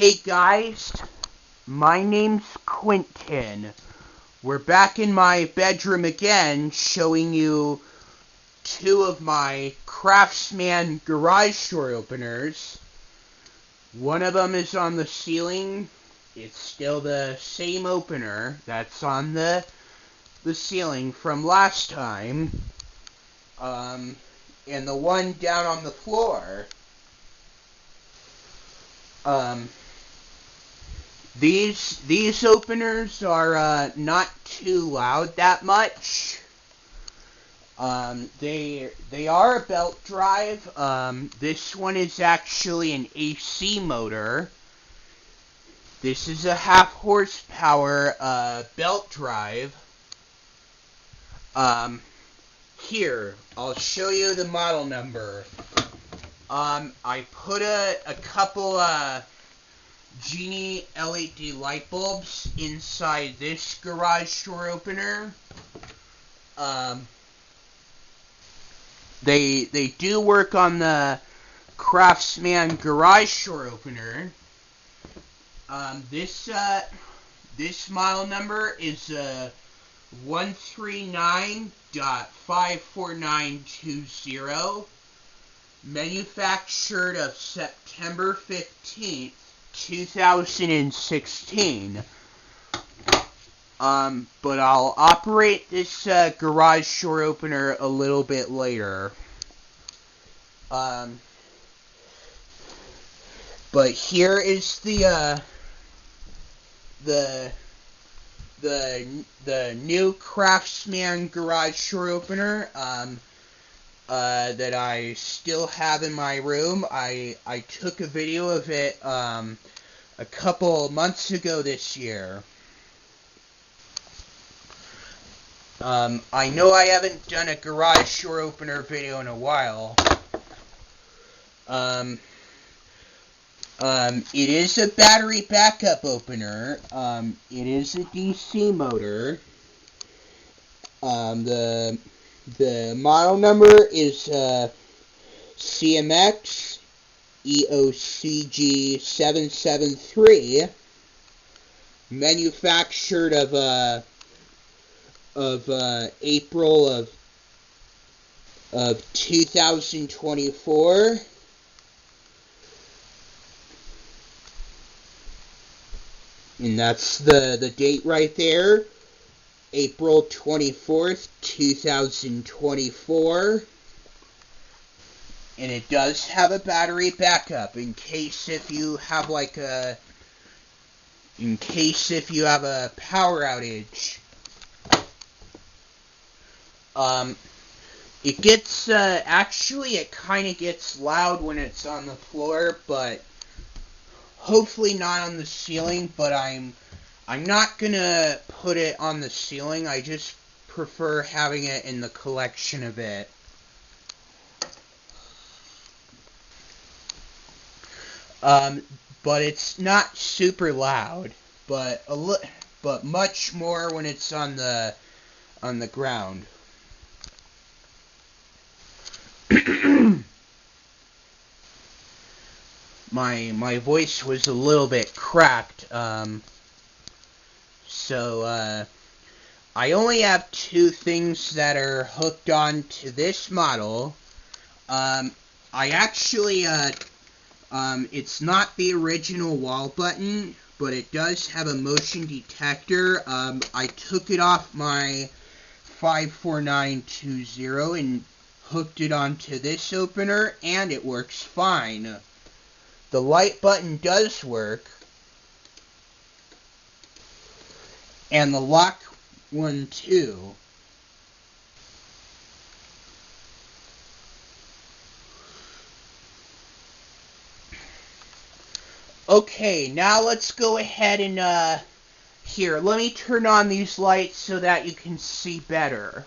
Hey guys, my name's Quentin. We're back in my bedroom again, showing you two of my Craftsman garage door openers. One of them is on the ceiling. It's still the same opener that's on the ceiling from last time. And the one down on the floor. These openers are not too loud that much. They are a belt drive. This one is actually an AC motor. This is a 1/2 horsepower belt drive. Here, I'll show you the model number. I put a couple Genie LED light bulbs inside this garage door opener. They do work on the Craftsman garage door opener. This model number is 139.54920, manufactured of September 15th, 2016. But I'll operate this garage door opener a little bit later. But here is the new Craftsman garage door opener that I still have in my room. I took a video of it a couple months ago this year. I know I haven't done a garage door opener video in a while. It is a battery backup opener. It is a DC motor. The model number is CMXEDCG733, manufactured of April of 2024. And that's the date right there, April 24th, 2024. And it does have a battery backup in case if you have a power outage. It gets, actually it kind of gets loud when it's on the floor, but hopefully not on the ceiling. But I'm not gonna put it on the ceiling. I just prefer having it in the collection a bit. But it's not super loud, but much more when it's on the ground. My voice was a little bit cracked, so I only have two things that are hooked on to this model. I actually, it's not the original wall button, but it does have a motion detector. I took it off my 54920 and hooked it onto this opener, and it works fine. The light button does work, and the lock one too. Okay, now let's go ahead and here, let me turn on these lights so that you can see better.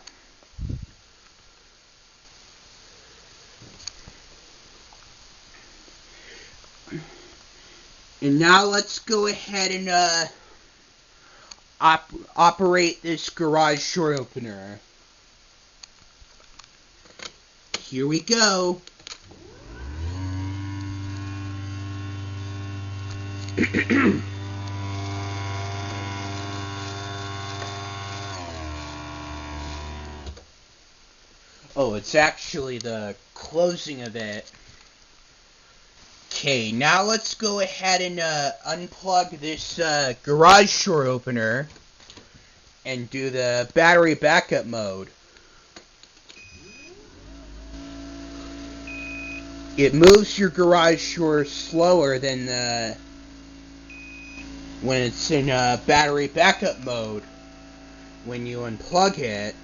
And now let's go ahead and operate this garage door opener. Here we go. Oh, it's actually the closing of it. Okay, now let's go ahead and unplug this garage door opener and do the battery backup mode. It moves your garage door slower than when it's in battery backup mode. When you unplug it,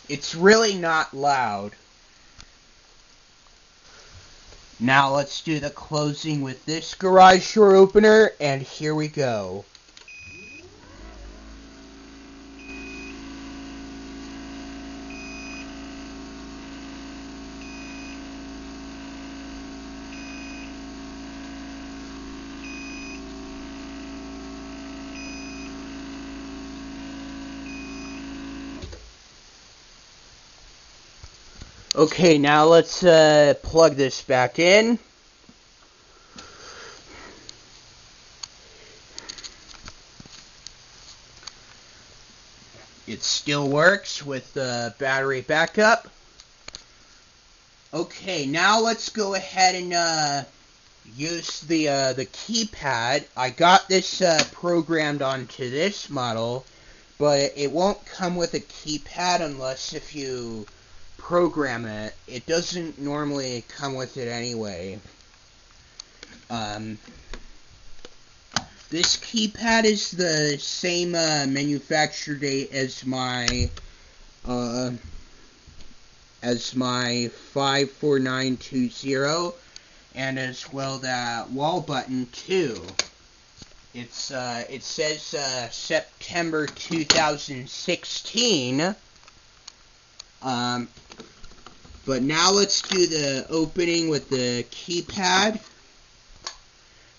it's really not loud. Now let's do the closing with this garage door opener, and here we go. Okay, now let's plug this back in. It still works with the battery backup. Okay, now let's go ahead and use the keypad. I got this programmed onto this model, but it won't come with a keypad unless if you program it. It doesn't normally come with it anyway. This keypad is the same manufacture date as my 54920, and as well that wall button too. It says September 2016. But now let's do the opening with the keypad.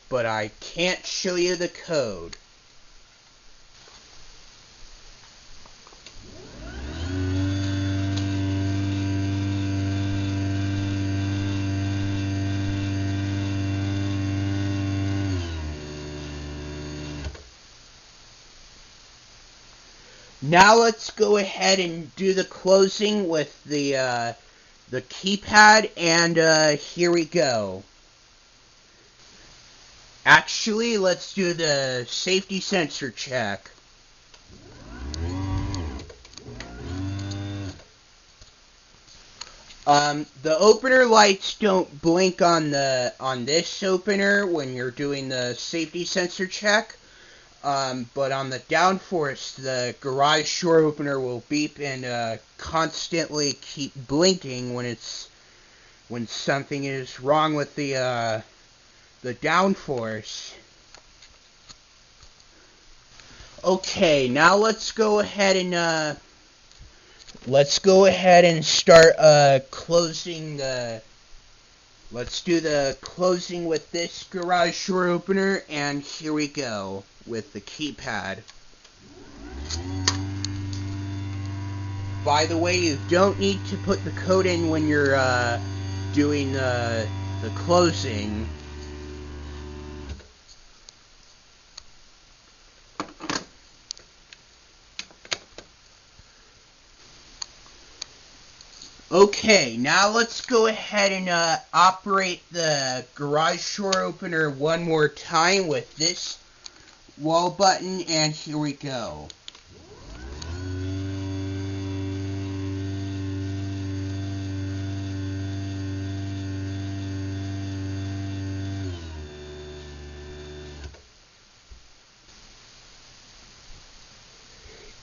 But I can't show you the code. Now let's go ahead and do the closing with the keypad, and here we go. Actually, let's do the safety sensor check. The opener lights don't blink on this opener when you're doing the safety sensor check. But on the downforce, the garage door opener will beep and constantly keep blinking when something is wrong with the downforce. Okay, now let's go ahead and start closing the. Let's do the closing with this garage door opener, and here we go with the keypad. By the way, you don't need to put the code in when you're doing the closing. Okay, now let's go ahead and operate the garage door opener one more time with this wall button, and here we go.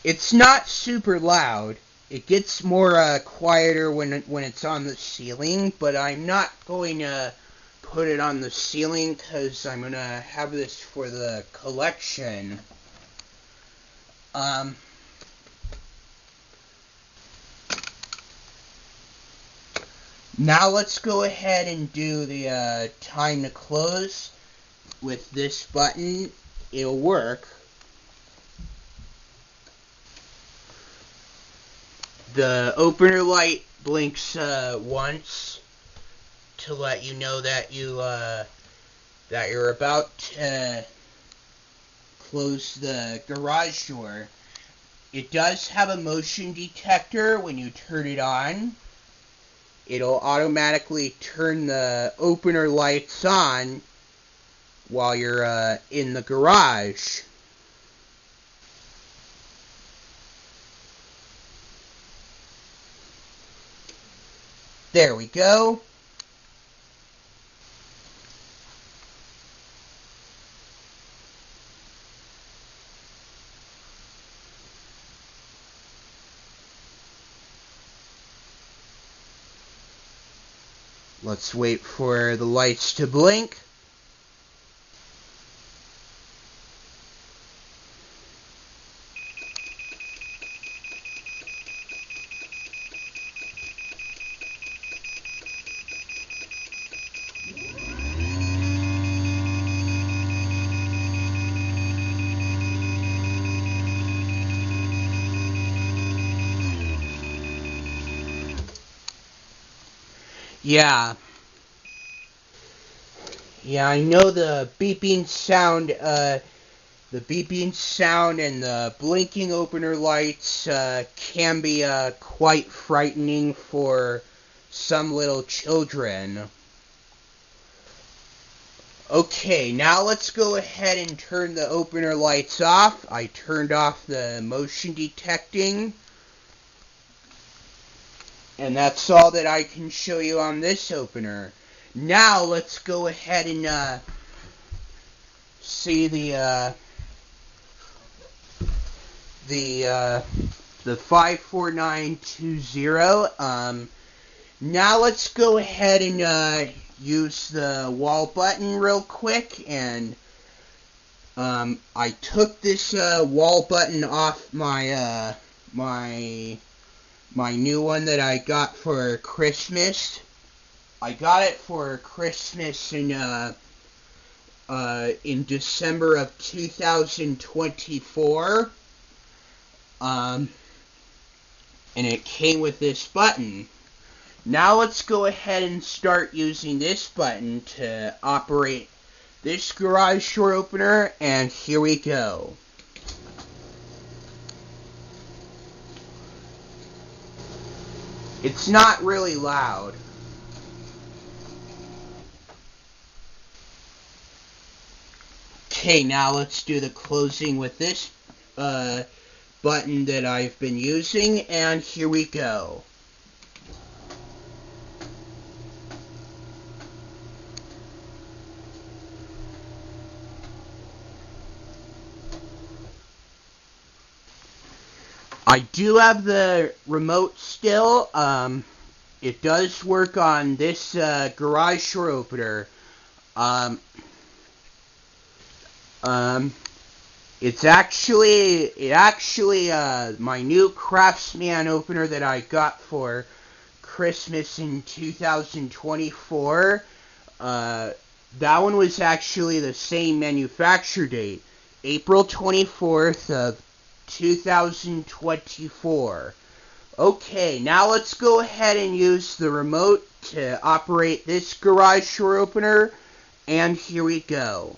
It's not super loud. It gets more quieter when it's on the ceiling, but I'm not going to put it on the ceiling because I'm going to have this for the collection. Now let's go ahead and do the time to close with this button. It'll work. The opener light blinks once to let you know that you're about to close the garage door. It does have a motion detector. When you turn it on, it'll automatically turn the opener lights on while you're in the garage. There we go. Let's wait for the lights to blink. Yeah, I know the beeping sound and the blinking opener lights can be quite frightening for some little children. Okay, now let's go ahead and turn the opener lights off. I turned off the motion detecting. And that's all that I can show you on this opener. Now let's go ahead and see the 54920. Now let's go ahead and use the wall button real quick. And I took this wall button off my my new one that I got for Christmas. I got it for Christmas in December of 2024. And it came with this button. Now let's go ahead and start using this button to operate this garage door opener, and here we go. It's not really loud. Okay, now let's do the closing with this button that I've been using, and here we go. I do have the remote still. It does work on this garage door opener. It's actually my new Craftsman opener that I got for Christmas in 2024. That one was actually the same manufacture date, April 24th of 2024. Okay, now let's go ahead and use the remote to operate this garage door opener, and here we go.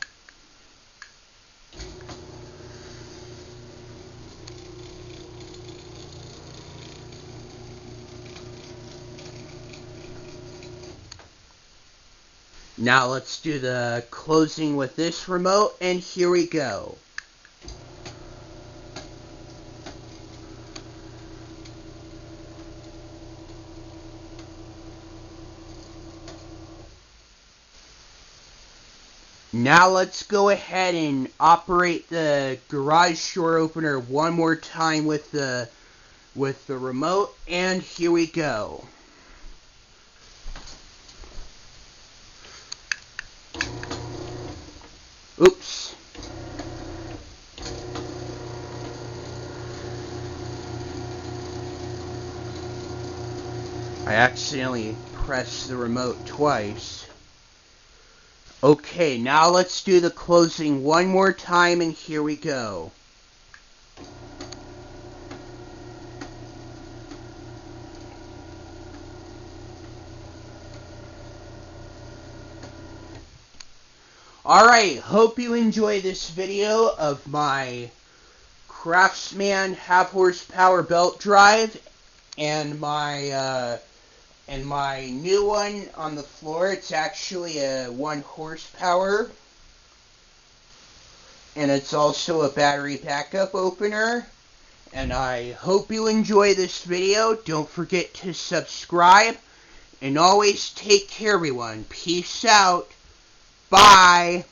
Now let's do the closing with this remote, and here we go. Now let's go ahead and operate the garage door opener one more time with the remote, and here we go. Oops. I accidentally pressed the remote twice. Okay, now let's do the closing one more time, and here we go. Alright, hope you enjoy this video of my Craftsman half horsepower belt drive and my new one on the floor. It's actually a 1 horsepower, and it's also a battery backup opener. And I hope you enjoy this video. Don't forget to subscribe, and always take care, everyone. Peace out. Bye.